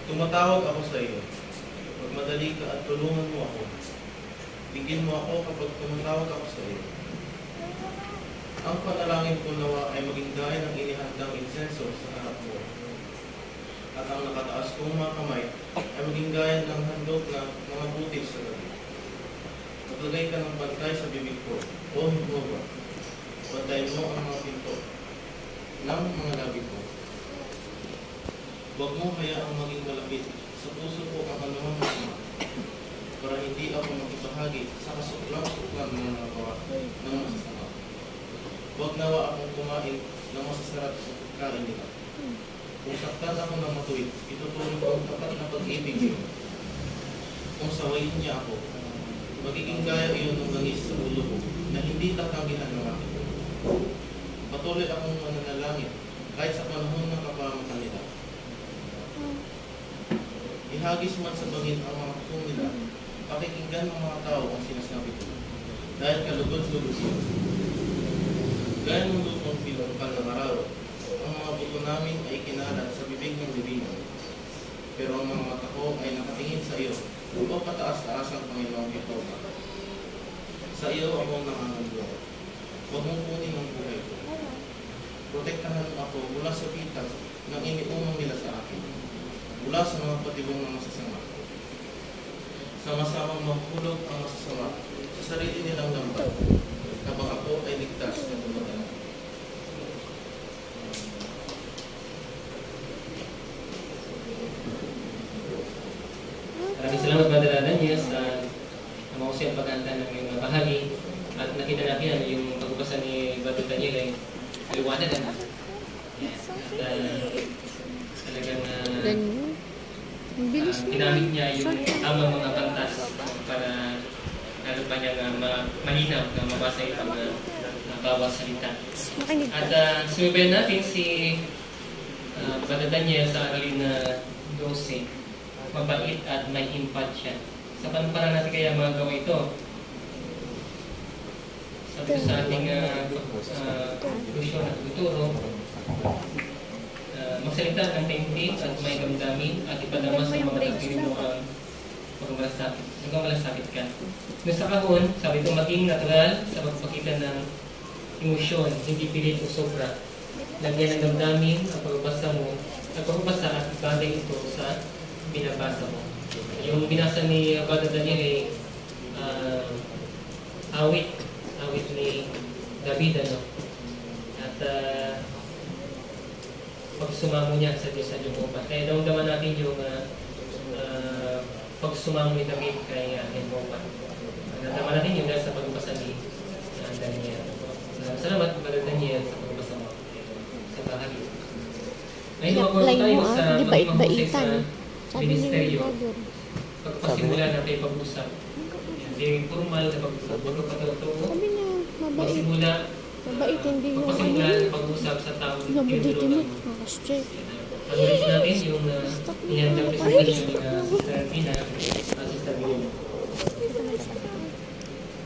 Tumatawag ako sa iyo. Magmadali ka at tulungan mo ako. Bigyan mo ako kapag tumatawag ako sa iyo. Ang panalangin ko nawa ay maging gaya ng inihandang insenso sa harap mo. At ang nakataas kong mga kamay ay maging gaya ng handog na mga butil sa gabi. Maglagay ka ng bantay sa bibig ko, O Jehovah. Bantayan mo ang mga pinto ng mga labi ko. Huwag mo hayaang maging malapit sa puso ko ang anumang masama, para hindi ako makibahagi sa kasuklam-suklam na nagawa ng masasama. Huwag nawa akong kumain ng masasarap sa pagkain nila. Kung saktan ako ng matuwid, itutulong ko ang tapat na pag-ibig niyo. Kung sawayin niya ako, magiging gaya iyon ng langis sa ulo ko na hindi tatagihan ng akin. Patuloy akong mananalangin kahit sa panahon ng kapamakan nila. Ihagis man sa bangin ang mga kusong nila, pakikinggan ng mga tao ang sinasabi ko. Dahil kalugod-lugod yun. Gaya ng lutong pinukal ng araw, ang mga buto namin ay kinalat sa bibig ng libingan. Pero ang mga mata ko ay nakatingin sa iyo, o pataas-taas ang Panginoong Jehovah. Sa iyo ako nangangalulo. Huwag mong kunin ang buhay ko. Protektahan mo ako mula sa pitag ng iniumang nila sa akin, mula sa mga patibong ng masasama. Sama-samang mahulog ang masasama sa sarili nilang lambat, habang ako ay ligtas na tumatala. Maraming salamat, Brother Daniel, sa mahusay paghahanda ng iyong bahagi. At nakita natin yung pagbabasa ni Brother Daniel ay liwanag na. At talagang ginamit niya yung tamang mga pantas para lalo pa niyang malinaw na mabasa yung bawat salita. At sumibayan natin si Brother Daniel sa aralin na 12. Mabait at may impact siya. Sa paano natin kaya magawa ito? Sabi ko sa ating kusyon at tuturo, magsalita ng taimtim at may damdamin at ipadama sa mga tagpirin mo ang pagmamalasakit ka. Kung sa kahon, sabi ito maging natural sa pagpakita ng emosyon, hindi pilit o sobra. Lagyan ng damdamin ang pagbabasa mo, at ibagay ito sa binabasa mo. Yung binasa ni Brother Daniel ay awit ni David, ano? At pagsumamo niya sa Diyos sa Jehovah. Kaya damdaman natin yung pagsumamo ni David kay Jehovah. Damdaman natin yung dahil sa pagbabasa ni Daniel. Salamat, Brother Daniel, sa pagbabasa mo sa bahagi. Ngayon, magpunta tayo sa mahusay sa ministeryo. Pagpasimula natin pag-usap. Hindi formal na pag-usap. Pagsimula na pag-usap sa taong tinutulungan mo. Pag-ulit natin yung inyandang presentation na Sister Tina at Sister Guillermo.